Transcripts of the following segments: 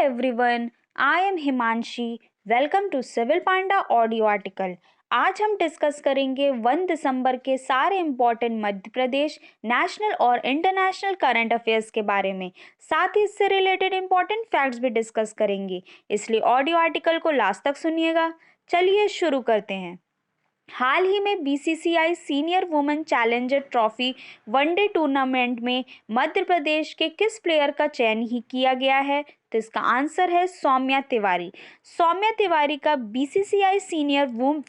everyone, I am Himanshi. Welcome to civil panda audio article. आज हम discuss करेंगे 1 दिसंबर के सारे इम्पोर्टेंट मध्य प्रदेश नेशनल और इंटरनेशनल करंट अफेयर्स के बारे में। साथ ही इससे रिलेटेड इम्पोर्टेंट फैक्ट्स भी डिस्कस करेंगे, इसलिए ऑडियो आर्टिकल को लास्ट तक सुनिएगा। चलिए शुरू करते हैं। हाल ही में BCCI senior women challenger trophy one day tournament में मध्य प्रदेश के किस प्लेयर का चयन ही किया गया है? तो इसका आंसर है सौम्या तिवारी। सौम्या तिवारी का BCCI senior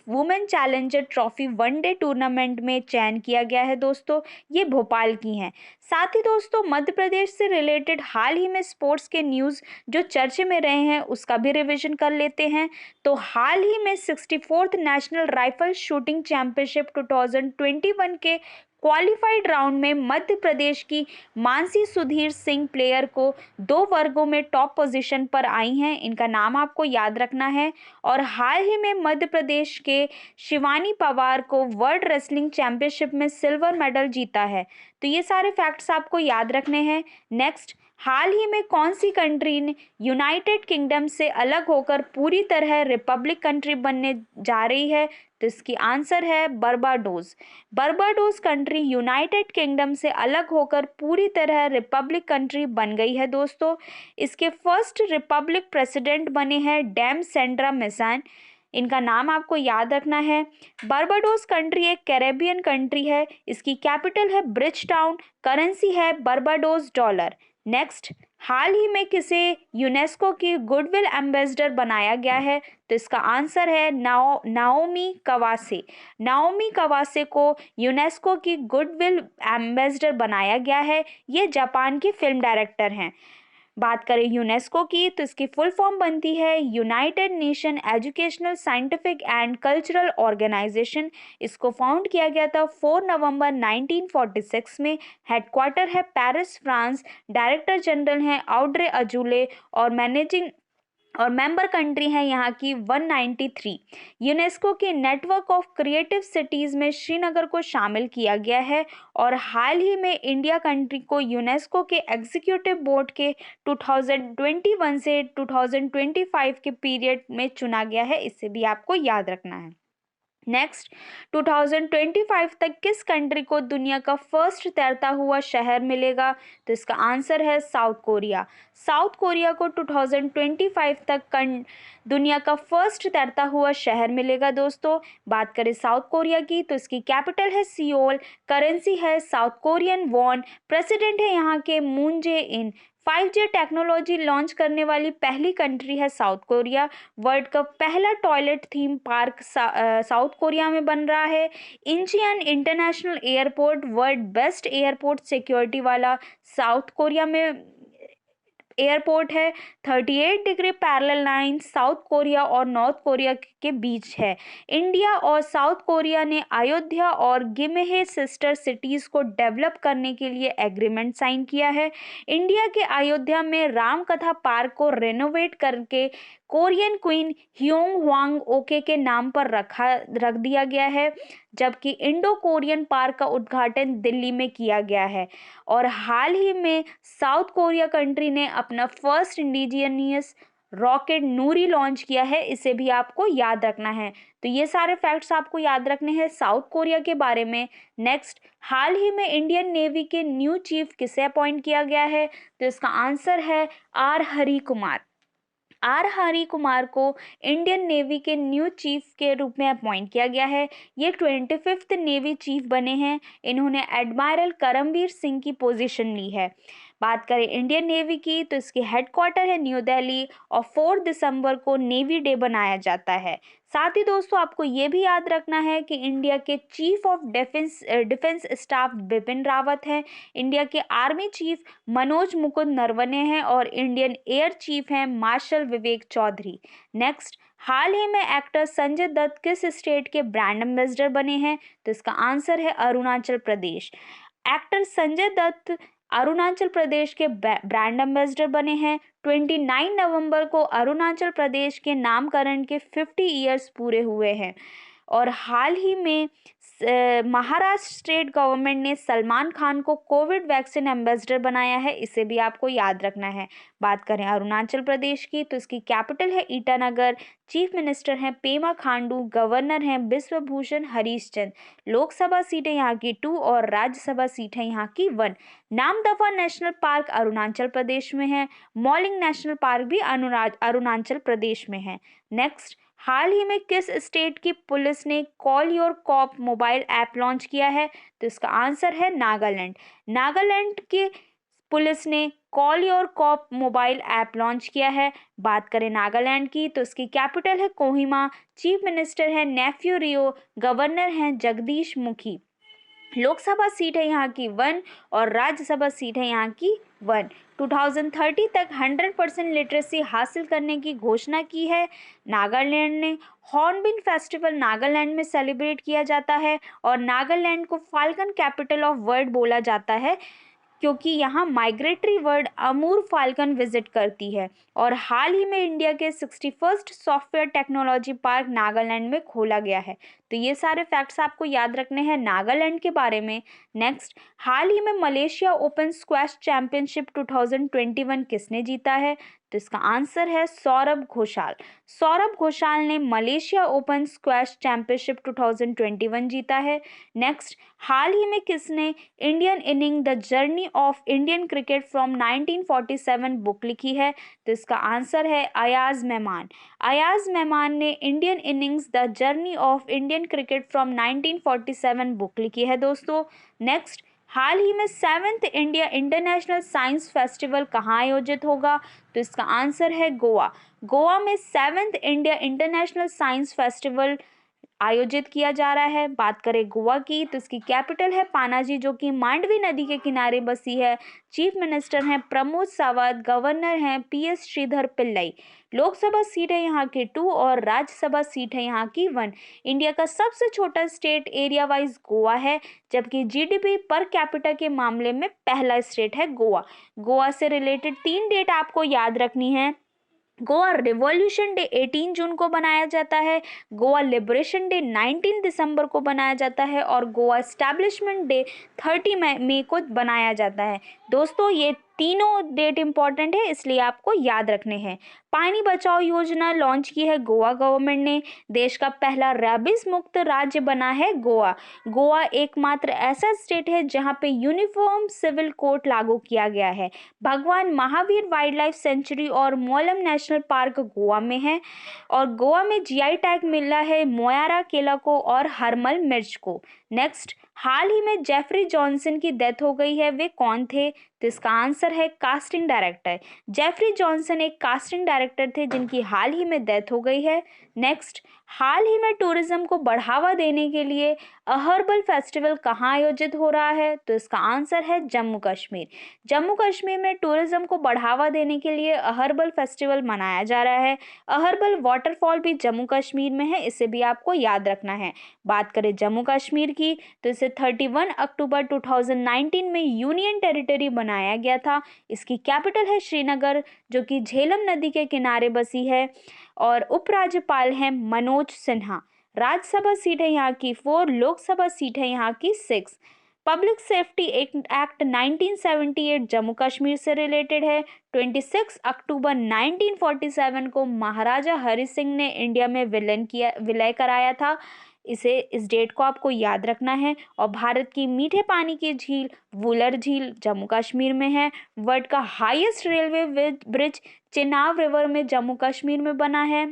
women challenger trophy one day tournament में चयन किया गया है दोस्तों। ये भोपाल की हैं। साथ ही दोस्तों मध्य प्रदेश से रिलेटेड हाल ही में स्पोर्ट्स के न्यूज़ जो चर्चे में रहे हैं उसका भी रिवीजन कर लेते हैं। तो हाल ही में 64th national rifle shooting championship 2021 के क्वालिफाइड राउंड में मध्य प्रदेश की मानसी सुधीर सिंह प्लेयर को 2 वर्गों में टॉप पोजीशन पर आई हैं। इनका नाम आपको याद रखना है। और हाल ही में मध्य प्रदेश के शिवानी पवार को वर्ल्ड रेसलिंग चैंपियनशिप में सिल्वर मेडल जीता है। तो ये सारे फैक्ट्स आपको याद रखने हैं। नेक्स्ट, हाल ही में कौन सी कंट्री ने यूनाइटेड किंगडम से अलग होकर पूरी तरह रिपब्लिक कंट्री बनने जा रही है? तो इसकी आंसर है बर्बाडोस। बर्बाडोस कंट्री यूनाइटेड किंगडम से अलग होकर पूरी तरह रिपब्लिक कंट्री बन गई है दोस्तों। इसके फर्स्ट रिपब्लिक प्रेसिडेंट बने हैं डैम सेंड्रा मेसान। इनका नाम आपको याद रखना है। बर्बाडोस कंट्री एक कैरेबियन कंट्री है। इसकी कैपिटल है ब्रिज टाउन। करेंसी है बर्बाडोस डॉलर। नेक्स्ट, हाल ही में किसे यूनेस्को की गुडविल एम्बेसडर बनाया गया है? तो इसका आंसर है नाओमी कवासे। नाओमी कवासे को यूनेस्को की गुडविल एम्बेसडर बनाया गया है। ये जापान की फिल्म डायरेक्टर हैं। बात करें यूनेस्को की तो इसकी फुल फॉर्म बनती है United Nation Educational Scientific and Cultural Organization. इसको फाउंड किया गया था 4 नवंबर 1946 में। हेडक्वार्टर है पेरिस, फ्रांस। डायरेक्टर जनरल हैं ऑड्रे अजूले और मेंबर कंट्री हैं यहाँ की 193। यूनेस्को के नेटवर्क ऑफ क्रिएटिव सिटीज़ में श्रीनगर को शामिल किया गया है। और हाल ही में इंडिया कंट्री को यूनेस्को के एग्जीक्यूटिव बोर्ड के 2021 से 2025 के पीरियड में चुना गया है। इसे भी आपको याद रखना है। नेक्स्ट, 2025 तक किस कंट्री को दुनिया का फर्स्ट तैरता हुआ शहर मिलेगा? तो इसका आंसर है साउथ कोरिया। साउथ कोरिया को 2025 तक दुनिया का फर्स्ट तैरता हुआ शहर मिलेगा दोस्तों। बात करें साउथ कोरिया की तो इसकी कैपिटल है सियोल। करेंसी है साउथ कोरियन वॉन। प्रेसिडेंट है यहाँ के मून जे इन। 5G टेक्नोलॉजी लॉन्च करने वाली पहली कंट्री है साउथ कोरिया। वर्ल्ड का पहला toilet theme park South Korea में बन रहा है। Incheon international airport world best airport security वाला साउथ कोरिया में एयरपोर्ट है। 38 degree parallel line South Korea और नॉर्थ कोरिया के बीच है। इंडिया और साउथ कोरिया ने अयोध्या और गिमेहे सिस्टर सिटीज़ को डेवलप करने के लिए एग्रीमेंट साइन किया है। इंडिया के अयोध्या में राम कथा पार्क को रेनोवेट करके Korean queen Hyeong Huang okay के नाम पर रख दिया गया है, जबकि इंडो कोरियन पार्क का उद्घाटन दिल्ली में किया गया है। और हाल ही में साउथ कोरिया कंट्री ने अपना फर्स्ट इंडिजिनियस रॉकेट नूरी लॉन्च किया है। इसे भी आपको याद रखना है। तो ये सारे फैक्ट्स आपको याद रखने हैं साउथ कोरिया के बारे में। नेक्स्ट, हाल ही में इंडियन नेवी के न्यू चीफ किसे अपॉइंट किया गया है? तो इसका आंसर है आर हरि कुमार। आर हरि कुमार को इंडियन नेवी के न्यू चीफ के रूप में अपॉइंट किया गया है। ये 25th नेवी चीफ बने हैं। इन्होंने एडमायरल करमबीर सिंह की पोजीशन ली है। बात करें इंडियन नेवी की तो इसके हेडक्वार्टर है न्यू दिल्ली और 4 दिसंबर को नेवी डे बनाया जाता है। साथ ही दोस्तों आपको ये भी याद रखना है कि इंडिया के chief of defence staff Bipin Rawat हैं। इंडिया के आर्मी चीफ मनोज मुकुंद नरवणे हैं और इंडियन एयर चीफ हैं मार्शल विवेक चौधरी। नेक्स्ट, हाल ही में एक्टर संजय दत्त किस स्टेट के ब्रांड एम्बेसडर बने हैं? तो इसका आंसर है अरुणाचल प्रदेश। एक्टर संजय दत्त अरुणाचल प्रदेश के ब्रांड एम्बेसडर बने हैं। 29 नवंबर को अरुणाचल प्रदेश के नामकरण के 50 ईयर्स पूरे हुए हैं। और हाल ही में महाराष्ट्र स्टेट गवर्नमेंट ने सलमान खान को कोविड वैक्सीन एम्बेसडर बनाया है, इसे भी आपको याद रखना है। बात करें अरुणाचल प्रदेश की तो इसकी कैपिटल है ईटानगर, चीफ मिनिस्टर हैं पेमा खांडू, गवर्नर हैं बिश्वभूषण हरीशचंद। लोकसभा सीटें यहाँ की 2 और राज्यसभा सीट है यहाँ की 1। नामदफा नेशनल पार्क अरुणाचल प्रदेश में है, मॉलिंग नेशनल पार्क भी अरुणाचल प्रदेश में है। नेक्स्ट, हाल ही में किस स्टेट की पुलिस ने call your cop mobile app launch किया है? तो इसका आंसर है नागालैंड। नागालैंड की पुलिस ने call your cop mobile app launch किया है। बात करें नागालैंड की तो इसकी कैपिटल है कोहिमा, चीफ मिनिस्टर है नेफ्यू रियो, गवर्नर हैं जगदीश मुखी। लोकसभा सीट है यहाँ की 1 और राज्यसभा सीट है यहाँ की 1। 2030 तक 100% लिटरेसी हासिल करने की घोषणा की है नागालैंड ने। हॉर्नबिल फेस्टिवल नागालैंड में सेलिब्रेट किया जाता है और नागालैंड को फाल्कन कैपिटल ऑफ वर्ल्ड बोला जाता है क्योंकि यहाँ माइग्रेटरी बर्ड अमूर फाल्कन विजिट करती है। और हाल ही में इंडिया के 61st software technology park Nagaland में खोला गया है। तो ये सारे फैक्ट्स आपको याद रखने हैं नागालैंड के बारे में। नेक्स्ट, हाल ही में मलेशिया ओपन स्क्वैश चैंपियनशिप 2021 किसने जीता है? तो इसका आंसर है सौरभ घोषाल। सौरभ घोषाल ने मलेशिया ओपन स्क्वैश चैंपियनशिप 2021 जीता है। नेक्स्ट, हाल ही में किसने Indian inning the journey of Indian cricket from 1947 book लिखी है? तो इसका आंसर है अयाज मेहमान। अयाज मेहमान ने Indian innings the journey of Indian cricket from 1947 book लिखी है दोस्तों। नेक्स्ट, हाल ही में 7th India international science festival कहाँ आयोजित होगा? तो इसका आंसर है गोवा। गोवा में 7th India international science festival आयोजित किया जा रहा है। बात करें गोवा की तो इसकी कैपिटल है पानाजी जो कि मांडवी नदी के किनारे बसी है। चीफ मिनिस्टर हैं प्रमोद सावंत, गवर्नर हैं पीएस श्रीधर पिल्लई। लोकसभा सीट है यहाँ की 2 और राज्यसभा सीट है यहाँ की 1। इंडिया का सबसे छोटा स्टेट एरिया वाइज गोवा है, जबकि जीडीपी पर कैपिटा के मामले में पहला स्टेट है गोवा। गोवा से रिलेटेड 3 डेट आपको याद रखनी है। गोवा रिवॉल्यूशन डे 18 जून को बनाया जाता है, गोवा लिबरेशन डे 19 दिसंबर को बनाया जाता है और गोवा एस्टैब्लिशमेंट डे 30 मई को बनाया जाता है। दोस्तों ये तीनों डेट इंपॉर्टेंट है इसलिए आपको याद रखने हैं। पानी बचाओ योजना लॉन्च की है गोवा गवर्नमेंट ने। देश का पहला रेबीज मुक्त राज्य बना है गोवा। गोवा एकमात्र ऐसा स्टेट है जहां पे यूनिफॉर्म सिविल कोड लागू किया गया है। भगवान महावीर वाइल्ड लाइफ सेंचुरी और मोलम नेशनल पार्क गोवा में है और गोवा में जीआई टैग मिला है मोयारा केला को और हरमल मिर्च को। नेक्स्ट, हाल ही में जेफरी जॉनसन की डेथ हो गई है, वे कौन थे? तो इसका आंसर है कास्टिंग डायरेक्टर। जेफरी जॉनसन एक कास्टिंग डायरेक्टर थे जिनकी हाल ही में डेथ हो गई है। नेक्स्ट, हाल ही में टूरिज्म को बढ़ावा देने के लिए हर्बल फेस्टिवल कहाँ आयोजित हो रहा है? तो इसका आंसर है जम्मू कश्मीर। जम्मू कश्मीर में टूरिज्म को बढ़ावा देने के लिए हर्बल फेस्टिवल मनाया जा रहा है। हर्बल वाटरफॉल भी जम्मू कश्मीर में है, इसे भी आपको याद रखना है। बात करें जम्मू कश्मीर की तो इसे 31 अक्टूबर 2019 में यूनियन टेरिटरी बनाया गया था। इसकी कैपिटल है श्रीनगर जो कि झेलम नदी के किनारे बसी है और उपराज्यपाल हैं मनोज सिन्हा। राज्यसभा सीट है यहाँ की 4, लोकसभा सीट है यहाँ की 6। Public safety act 1978 Jammu Kashmir से रिलेटेड है। 26 अक्टूबर 1947 को महाराजा हरि सिंह ने इंडिया में विलय कराया था। इस डेट को आपको याद रखना है। और भारत की मीठे पानी की झील वुलर झील जम्मू कश्मीर में है। वर्ल्ड का highest railway bridge Chenab river में जम्मू कश्मीर में बना है।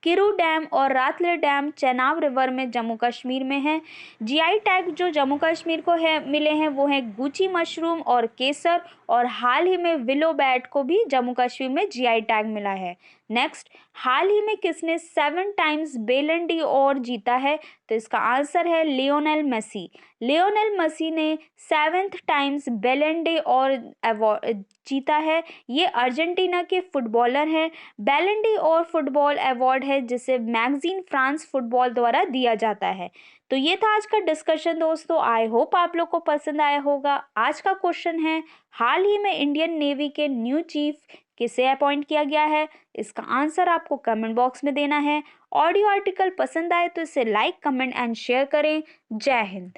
किरू डैम और रातले डैम चेनाब रिवर में जम्मू कश्मीर में है। जीआई टैग जो जम्मू कश्मीर को है मिले हैं वो हैं गुची मशरूम और केसर और हाल ही में विलो बैट को भी जम्मू कश्मीर में जीआई टैग मिला है। नेक्स्ट, हाल ही में किसने 7 टाइम्स बेलन डी और जीता है? तो इसका आंसर है लियोनेल मेसी। लियोनेल मेसी ने 7th टाइम्स बेलन डी और अवार्ड जीता है। ये अर्जेंटीना के फुटबॉलर हैं। बैलन डी और फुटबॉल अवार्ड है जिसे मैगजीन फ्रांस फुटबॉल द्वारा दिया जाता है। तो ये था आज का डिस्कशन दोस्तों। आई होप आप लोग को पसंद आया होगा। आज का क्वेश्चन है हाल ही में इंडियन नेवी के न्यू चीफ किसे अपॉइंट किया गया है? इसका आंसर आपको कमेंट बॉक्स में देना है। ऑडियो आर्टिकल पसंद आए तो इसे लाइक, कमेंट एंड शेयर करें। जय हिंद।